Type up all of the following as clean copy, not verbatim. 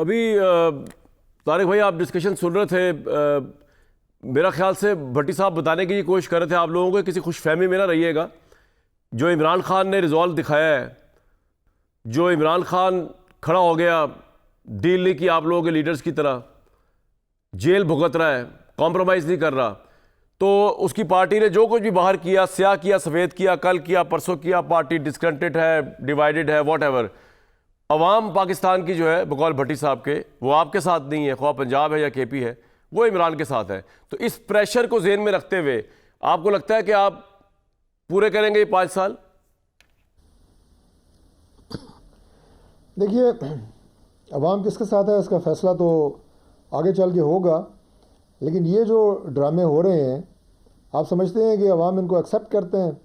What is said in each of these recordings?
अभी तारिक भाई आप डिस्कशन सुन रहे थे, मेरा ख्याल से भट्टी साहब बताने की कोशिश कर रहे थे आप लोगों को, किसी खुशफहमी में ना रहिएगा। जो इमरान खान ने रिजॉल्व दिखाया है, जो इमरान खान खड़ा हो गया, डील नहीं की आप लोगों के लीडर्स की तरह, जेल भुगत रहा है, कॉम्प्रोमाइज़ नहीं कर रहा, तो उसकी पार्टी ने जो कुछ भी बाहर किया, स्याह किया, सफ़ेद किया, कल किया, परसों किया, पार्टी डिस्कंटेंट है, डिवाइडेड है, वॉट एवर। अवाम पाकिस्तान की जो है बकौल भट्टी साहब के, वो आपके साथ नहीं है, ख्वाह पंजाब है या केपी है, वो इमरान के साथ है। तो इस प्रेशर को जेहन में रखते हुए आपको लगता है कि आप पूरे करेंगे ये 5 साल? देखिए, अवाम किसके साथ है इसका फैसला तो आगे चल के होगा, लेकिन ये जो ड्रामे हो रहे हैं, आप समझते हैं कि अवाम इनको एक्सेप्ट करते हैं?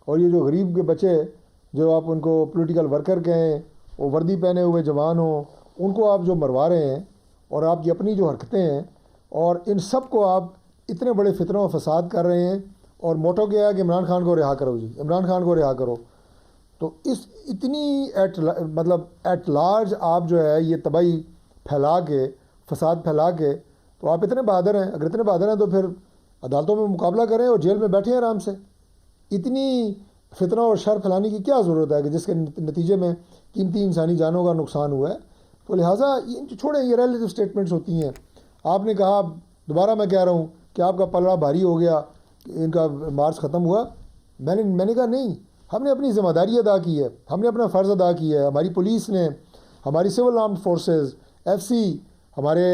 और ये जो गरीब के बच्चे जो आप उनको पॉलिटिकल वर्कर कहें, वो वर्दी पहने हुए जवान हों, उनको आप जो मरवा रहे हैं और आपकी अपनी जो हरकतें हैं, और इन सब को आप इतने बड़े फितरों और फसाद कर रहे हैं, और मोटो क्या है कि इमरान खान को रिहा करो जी, इमरान खान को रिहा करो। तो इस इतनी एट लार्ज आप जो है ये तबाही फैला के, फसाद फैला के, तो आप इतने बहादुर हैं। अगर इतने बहादुर हैं तो फिर अदालतों में मुकाबला करें और जेल में बैठे आराम से। इतनी फितना और शर फैलाने की क्या ज़रूरत है कि जिसके नतीजे में कीमती इंसानी जानों का नुकसान हुआ है। तो लिहाजा ये छोड़ें, ये रिलेटिव स्टेटमेंट्स होती हैं। आपने कहा, दोबारा मैं कह रहा हूँ कि आपका पलड़ा भारी हो गया, इनका मार्च ख़त्म हुआ। मैंने कहा नहीं, हमने अपनी ज़िम्मेदारी अदा की है, हमने अपना फ़र्ज़ अदा किया है। हमारी पुलिस ने, हमारी सिविल आर्म्ड फोर्सेस, FC, हमारे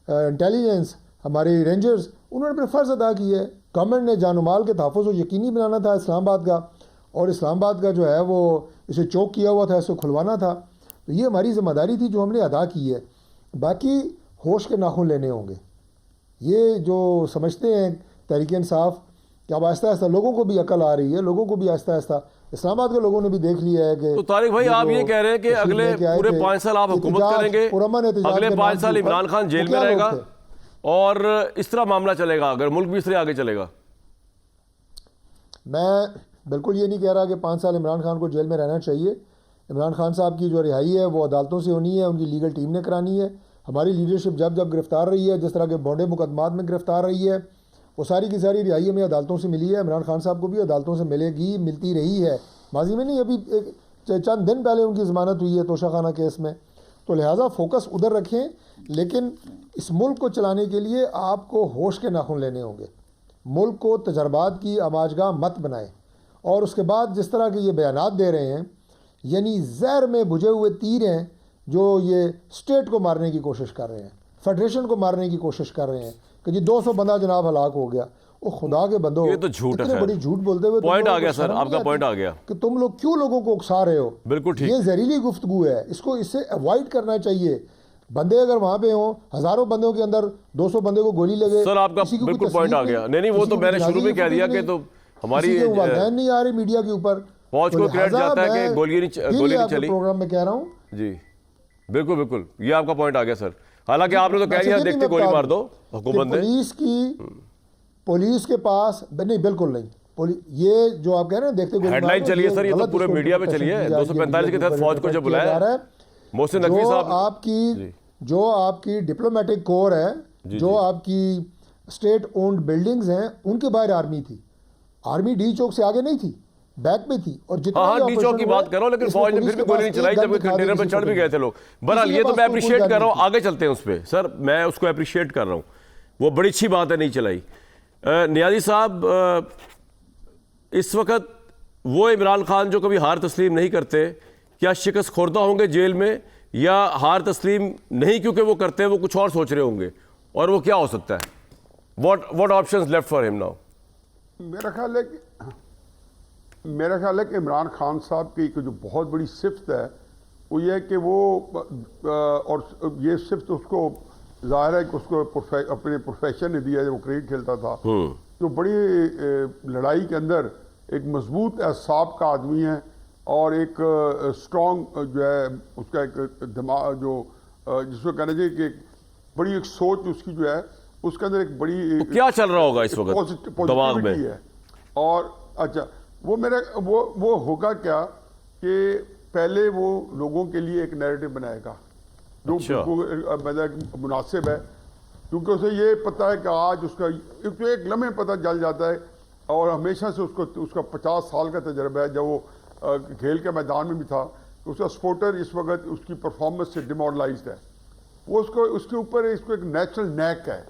इंटेलिजेंस, हमारे रेंजर्स, उन्होंने अपना फ़र्ज़ अदा किया है। गवर्नमेंट ने जान माल के तहफ़्फ़ुज़ को यकीनी बनाना था इस्लामाबाद का, और इस्लामाबाद का जो है वो इसे चोक किया हुआ था, इसको खुलवाना था। तो ये हमारी ज़िम्मेदारी थी जो हमने अदा की है। बाकी होश के नाखून लेने होंगे। ये जो समझते हैं तहरीक इंसाफ कि अब आहिस्ता आहिस्ता लोगों को भी अकल आ रही है, लोगों को भी आहिस्ता आहिस्ता इस्लामाबाद के लोगों ने भी देख लिया है कि तो तारिक भाई आप ये कह रहे हैं कि अगले पूरे 5 साल आप हुकूमत करेंगे, अगले 5 साल इमरान खान जेल में रहेगा और इस तरह मामला चलेगा, अगर मुल्क भी इस तरह आगे चलेगा? मैं बिल्कुल ये नहीं कह रहा कि 5 साल इमरान खान को जेल में रहना चाहिए। इमरान खान साहब की जो रिहाई है वो अदालतों से होनी है, उनकी लीगल टीम ने करानी है। हमारी लीडरशिप जब जब गिरफ्तार रही है, जिस तरह के बौंडे मुकदमात में गिरफ्तार रही है, वो सारी की सारी रिहाई हमें अदालतों से मिली है। इमरान खान साहब को भी अदालतों से मिलेगी, मिलती रही है माजी में, नहीं अभी चंद दिन पहले उनकी ज़मानत हुई है तोशाखाना केस में। तो लिहाजा फोकस उधर रखें, लेकिन इस मुल्क को चलाने के लिए आपको होश के नाखून लेने होंगे। मुल्क को तजर्बात की आमाजगाह मत बनाएं। और उसके बाद जिस तरह के ये बयानात दे रहे हैं, यानी जहर में बुझे हुए तीर हैं जो ये स्टेट को मारने की कोशिश कर रहे हैं, फेडरेशन को मारने की कोशिश कर रहे हैं कि जी 200 बंदा जनाब हलाक हो गया। वो खुदा के बंदो, ये तो झूठ है, बड़ी झूठ बोलते हुए पॉइंट आ गया सर, आपका पॉइंट आ गया कि तुम लोग क्यों लोगों को उकसा रहे हो। बिल्कुल ठीक, ये जहरीली गुफ्तगू है, इसको इससे अवॉइड करना चाहिए। बंदे अगर वहां पे हों, हजारों बंदों के अंदर 200 बंदे को गोली लगे, सर आपका बिल्कुल पॉइंट आ गया। नहीं वो तो मैंने शुरू में कह दिया कि तो हमारी नहीं आ रही मीडिया के ऊपर, फौज को क्रेडिट जाता है कि गोली नहीं चली। प्रोग्राम में कह रहा हूँ जी, बिल्कुल बिल्कुल, ये आपका पॉइंट आ गया सर। हालांकि आपने तो कह दिया देखते गोली मार दो, हुकूमत ने, पुलिस के पास नहीं, बिल्कुल नहीं। ये जो आप कह रहे हैं देखते हेडलाइन चली है सर, ये तो पूरे मीडिया में चली है। 245 के तहत फौज को जब बुलाया मोहसिन नकवी साहब, जो आपकी डिप्लोमेटिक कोर है, जो आपकी स्टेट ओन्ड बिल्डिंग्स हैं, उनके बाहर आर्मी थी। आर्मी डी चौक से आगे नहीं थी, बैक में थी। और जितना डी चौक की बात करो, लेकिन फौज ने फिर भी गोली नहीं चलाई जब कंटेनर पर चढ़ भी गए थे लोग। बहरहाल ये तो मैं अप्रिशिएट कर रहा हूँ, आगे चलते हैं उस पर सर, मैं उसको अप्रिशिएट कर रहा हूँ, वो बड़ी अच्छी बात है नहीं चलाई। नियाज़ी साहब, इस वक्त वो इमरान खान जो कभी हार तस्लीम नहीं करते, क्या शिकस्त खुर्दा होंगे जेल में, या हार तस्लीम नहीं क्योंकि वो करते हैं, वो कुछ और सोच रहे होंगे, और वो क्या हो सकता है? What options left for him now? मेरा ख्याल है कि इमरान खान साहब की जो बहुत बड़ी सिफ्त है वो ये है कि वो और ये सिफ्त उसको जाहिर है कि उसको अपने प्रोफेशन ने दिया, जब वो क्रिकेट खेलता था, जो बड़ी लड़ाई के अंदर एक मजबूत एहसाब का आदमी है और एक स्ट्रॉन्ग जो है उसका एक दिमाग जो जिसको कहना चाहिए कि बड़ी एक सोच उसकी जो है उसके अंदर एक बड़ी तो क्या चल रहा होगा इस वक्त दिमाग में है। और अच्छा वो होगा क्या कि पहले वो लोगों के लिए एक नैरेटिव बनाएगा जो अच्छा। मतलब मुनासिब है, क्योंकि उसे ये पता है कि आज उसका एक लम्हे पता चल जाता है, और हमेशा से उसका 50 साल का तजर्बा है। जब वो खेल के मैदान में भी था, तो उसका स्पोर्टर इस वक्त उसकी परफॉर्मेंस से डिमोरलाइज्ड है। वो उसके ऊपर इसको एक नेचुरल नैक है,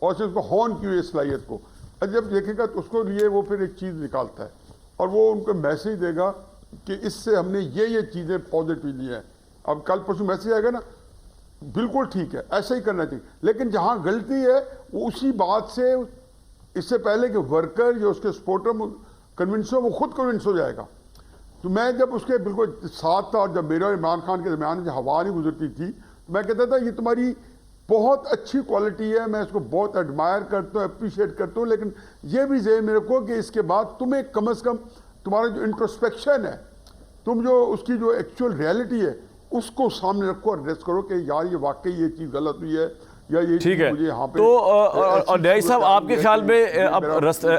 और से उसको हॉर्न की हुई सलाहियत को, और जब देखेगा तो उसको लिए वो फिर एक चीज़ निकालता है, और वो उनको मैसेज देगा कि इससे हमने ये चीज़ें पॉजिटिव ली हैं। अब कल परसों मैसेज आएगा ना, बिल्कुल ठीक है, ऐसा ही करना चाहिए। लेकिन जहाँ गलती है वो उसी बात से, इससे पहले कि वर्कर या उसके सपोर्टर कन्विंस हो, वो खुद कन्विंस हो जाएगा। तो मैं जब उसके बिल्कुल साथ था, और जब मेरा और इमरान खान के दरमियान जो हवा नहीं गुजरती थी, तो मैं कहता था ये तुम्हारी बहुत अच्छी क्वालिटी है, मैं इसको बहुत एडमायर करता हूँ, अप्रिशिएट करता हूँ, लेकिन ये भी ज़हन में रखो कि इसके बाद तुम्हें कम से कम तुम्हारा जो इंट्रोस्पेक्शन है, तुम जो उसकी जो एक्चुअल रियलिटी है उसको सामने रखो, और एड्रेस करो कि यार ये वाकई ये चीज़ गलत हुई है, या ये ठीक है। मुझे यहाँ पे तो और न्यायी साहब, आपके ख्याल में अब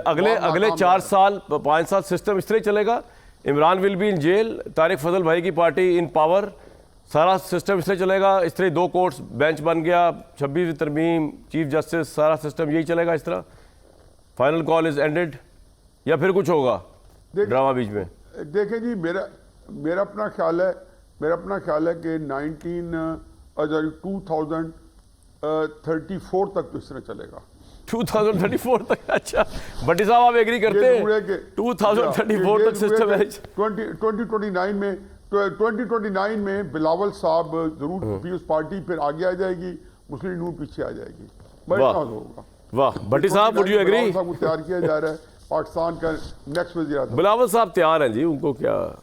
अगले 4 साल 5 साल सिस्टम इस तरह चलेगा? Imran will be in jail, Tariq Fazal भाई की पार्टी इन पावर, सारा सिस्टम इस तरह चलेगा? इस तरह 2 कोर्ट्स बेंच बन गया, 26वीं तरमीम, चीफ जस्टिस, सारा सिस्टम यही चलेगा इस तरह? फाइनल कॉल इज एंडेड, या फिर कुछ होगा ड्रामा बीच में? देखें जी, मेरा अपना ख्याल है कि 2034 तक तो इस तरह चलेगा। 2034 तक? अच्छा, भट्टी साहब आप एग्री करते हैं 2034 तक सिस्टम है? 2029 में बिलावल साहब जरूर पीपल्स पार्टी फिर आगे आ जाएगी, मुस्लिम लीग पीछे आ जाएगी। वाह होगा। वाह, भट्टी साहब वुड यू एग्री? बिलावल साहब को तैयार किया जा रहा है पाकिस्तान का नेक्स्ट वज़ीर आज़म। बिलावल साहब तैयार हैं जी, उनको क्या